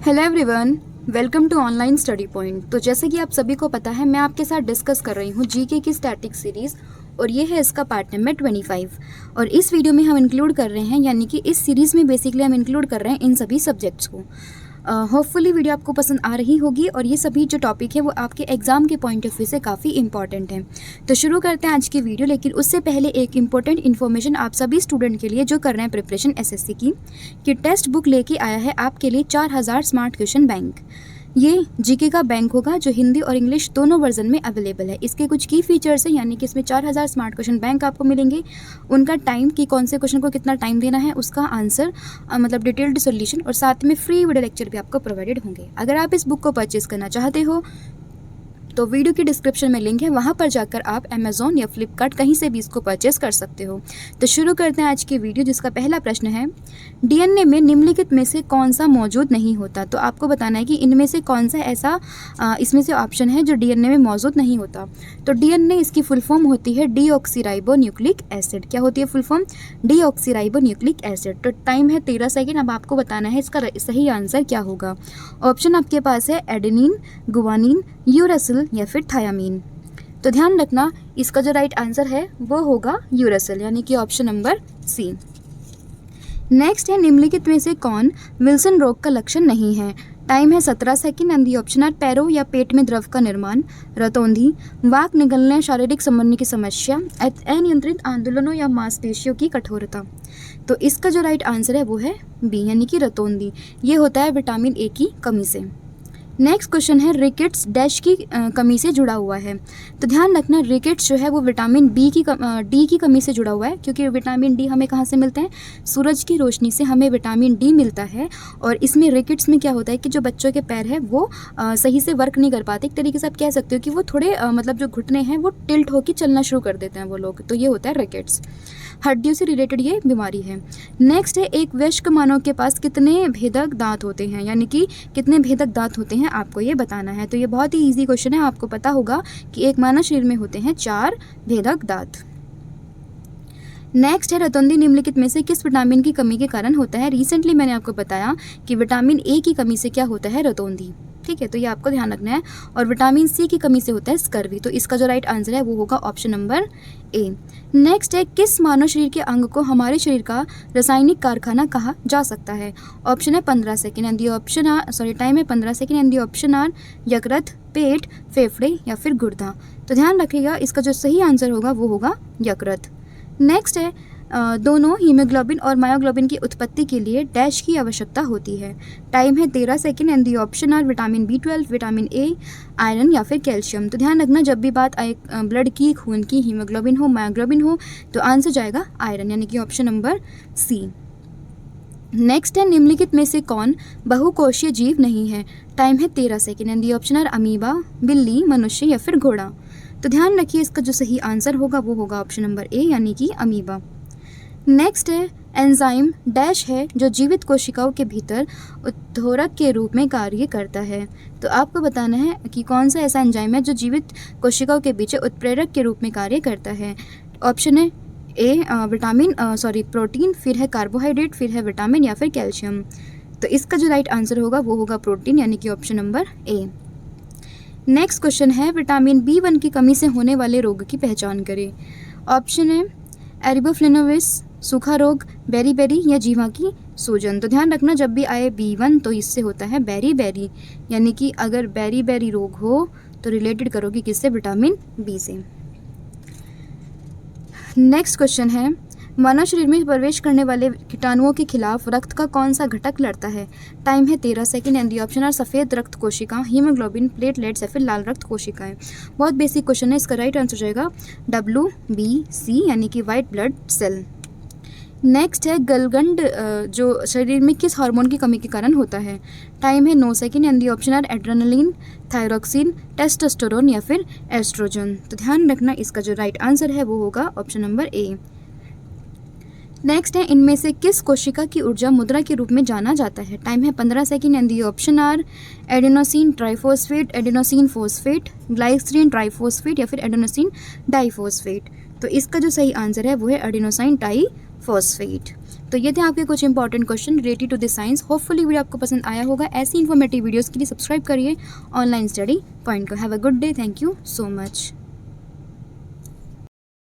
Hello everyone, welcome to online study point. तो जैसे कि आप सभी को पता है, मैं आपके साथ डिस्कस कर रही हूँ जीके की स्टैटिक सीरीज़ और ये है इसका पार्ट नंबर 25। और इस वीडियो में हम इंक्लूड कर रहे हैं, यानी कि इस सीरीज़ में बेसिकली हम इंक्लूड कर रहे हैं इन सभी सब्जेक्ट्स को। होपफुली वीडियो आपको पसंद आ रही होगी और ये सभी जो टॉपिक है वो आपके एग्ज़ाम के पॉइंट ऑफ व्यू से काफ़ी इंपॉर्टेंट है। तो शुरू करते हैं आज की वीडियो, लेकिन उससे पहले एक इंपॉर्टेंट इन्फॉर्मेशन आप सभी स्टूडेंट के लिए जो कर रहे हैं प्रिपरेशन एसएससी की, कि टेक्स्ट बुक लेके आया है आपके लिए 4000 स्मार्ट क्वेश्चन बैंक। ये जीके का बैंक होगा जो हिंदी और इंग्लिश दोनों वर्जन में अवेलेबल है। इसके कुछ की फीचर्स हैं, यानी कि इसमें 4000 स्मार्ट क्वेश्चन बैंक आपको मिलेंगे। उनका टाइम कि कौन से क्वेश्चन को कितना टाइम देना है, उसका आंसर मतलब डिटेल्ड सॉल्यूशन, और साथ में फ्री वीडियो लेक्चर भी आपको प्रोवाइडेड होंगे। अगर आप इस बुक को परचेज करना चाहते हो तो वीडियो की डिस्क्रिप्शन में लिंक है, वहाँ पर जाकर आप अमेज़ॉन या फ्लिपकार्ट कहीं से भी इसको परचेस कर सकते हो। तो शुरू करते हैं आज की वीडियो, जिसका पहला प्रश्न है, डीएनए में निम्नलिखित में से कौन सा मौजूद नहीं होता। तो आपको बताना है कि इनमें से कौन सा ऐसा इसमें से ऑप्शन है जो डीएनए में मौजूद नहीं होता। तो डीएनए इसकी फुल फॉर्म होती है डीऑक्सीराइबो न्यूक्लिक एसिड। क्या होती है full form? Deoxyribo nucleic acid. तो टाइम है 13 सेकेंड। अब आपको बताना है इसका सही आंसर क्या होगा। ऑप्शन आपके पास है एडेनिन, गुआनिन, यूरासिल या फिर थायामीन। तो ध्यान रखना, इसका जो राइट आंसर है वो होगा यूरासिल, यानी कि ऑप्शन नंबर सी। नेक्स्ट है, निम्नलिखित में से कौन विल्सन रोग का लक्षण नहीं है। टाइम है 17 second and the option are पैरों या पेट में द्रव का निर्माण, रतौंधी, वाक निगलने, शारीरिक संबंध की समस्या, अनियंत्रित आंदोलनों या मांसपेशियों की कठोरता। तो इसका जो राइट आंसर है वो है बी, यानी कि रतौंधी। ये होता है विटामिन ए की कमी से। नेक्स्ट क्वेश्चन है, रिकेट्स डैश की कमी से जुड़ा हुआ है। तो ध्यान रखना, रिकेट्स जो है वो विटामिन डी की कमी से जुड़ा हुआ है, क्योंकि विटामिन डी हमें कहाँ से मिलते हैं? सूरज की रोशनी से हमें विटामिन डी मिलता है। और इसमें रिकेट्स में क्या होता है कि जो बच्चों के पैर हैं वो सही से वर्क नहीं कर पाते। एक तरीके से आप कह सकते हो कि वो थोड़े मतलब जो घुटने हैं वो टिल्ट होकर चलना शुरू कर देते हैं वो लोग। तो ये होता है रिकेट्स, हड्डियों से रिलेटेड ये बीमारी है। नेक्स्ट है, एक वयस्क मानव के पास कितने भेदक दांत होते हैं, यानी कि कितने भेदक दांत होते हैं, आपको ये बताना है। तो ये बहुत ही इजी क्वेश्चन है, आपको पता होगा कि एक मानव शरीर में होते हैं 4 भेदक दांत। नेक्स्ट है, रतौंधी निम्नलिखित में से किस विटामिन की कमी के कारण होता है। रिसेंटली मैंने आपको बताया कि विटामिन ए की कमी से क्या होता है? रतौंधी। ठीक है, तो ये आपको ध्यान रखना है। और विटामिन सी की कमी से होता है स्कर्वी। तो इसका जो राइट आंसर है वो होगा ऑप्शन नंबर ए। नेक्स्ट है, किस मानव शरीर के अंग को हमारे शरीर का रासायनिक कारखाना कहा जा सकता है। ऑप्शन है 15 second and the option are time है 15 second and the option are यकृत, पेट, फेफड़े या फिर गुर्दा। तो ध्यान रखिएगा, इसका जो सही आंसर होगा वो होगा यकृत। नेक्स्ट है, दोनों हीमोग्लोबिन और मायोग्लोबिन की उत्पत्ति के लिए डैश की आवश्यकता होती है। टाइम है 13 second and the option are vitamin B12, vitamin A, iron या फिर कैल्शियम। तो ध्यान रखना, जब भी बात आए ब्लड की, खून की, हीमोग्लोबिन हो, मायोग्लोबिन हो, तो आंसर जाएगा आयरन, यानी कि ऑप्शन नंबर सी। नेक्स्ट है, निम्नलिखित में से कौन बहुकोशीय जीव नहीं है। टाइम है 13 second and the option are amoeba, बिल्ली, मनुष्य या फिर घोड़ा। तो ध्यान रखिए, इसका जो सही आंसर होगा वो होगा ऑप्शन नंबर ए, यानी कि अमीबा। नेक्स्ट है, एंजाइम डैश है जो जीवित कोशिकाओं के भीतर उत्प्रेरक के रूप में कार्य करता है। तो आपको बताना है कि कौन सा ऐसा एंजाइम है जो जीवित कोशिकाओं के बीच उत्प्रेरक के रूप में कार्य करता है। ऑप्शन है ए प्रोटीन, फिर है कार्बोहाइड्रेट, फिर है विटामिन या फिर कैल्शियम। तो इसका जो राइट आंसर होगा वो होगा प्रोटीन, यानी कि option number A. Next question है, विटामिन B1 की कमी से होने वाले रोग की पहचान करें। ऑप्शन है एरिबोफ्लेविनोसिस, सूखा रोग, बेरी या जीवा की सूजन। तो ध्यान रखना, जब भी आए B1 तो इससे होता है बेरी, यानी कि अगर बेरी रोग हो तो रिलेटेड करोगे किससे? विटामिन बी से। नेक्स्ट क्वेश्चन है, मानव शरीर में प्रवेश करने वाले कीटाणुओं के खिलाफ रक्त का कौन सा घटक लड़ता है। टाइम है 13 second and the option are सफ़ेद रक्त कोशिका, हीमोग्लोबिन, प्लेटलेट्स या फिर लाल रक्त कोशिकाएं। बहुत बेसिक क्वेश्चन है, इसका राइट आंसर जाएगा WBC, यानी कि वाइट ब्लड सेल। नेक्स्ट है, गलगंड जो शरीर में किस हार्मोन की कमी के कारण होता है। टाइम है 9 second and the option are adrenaline, thyroxine, testosterone या फिर एस्ट्रोजन। तो ध्यान रखना, इसका जो राइट आंसर है वो होगा ऑप्शन नंबर ए। नेक्स्ट है, इनमें से किस कोशिका की ऊर्जा मुद्रा के रूप में जाना जाता है। टाइम है 15 second and the option are adenosine triphosphate, adenosine phosphate, glycerine triphosphate या फिर एडेनोसिन डाइफॉस्फेट। तो इसका जो सही आंसर है वो है एडेनोसिन डाइफॉस्फेट। तो ये थे आपके कुछ important question related to the science. Hopefully video आपको पसंद आया होगा। ऐसी इन्फॉर्मेटिव वीडियोस के लिए सब्सक्राइब करिए ऑनलाइन स्टडी पॉइंट को। Have a good day. Thank you so much.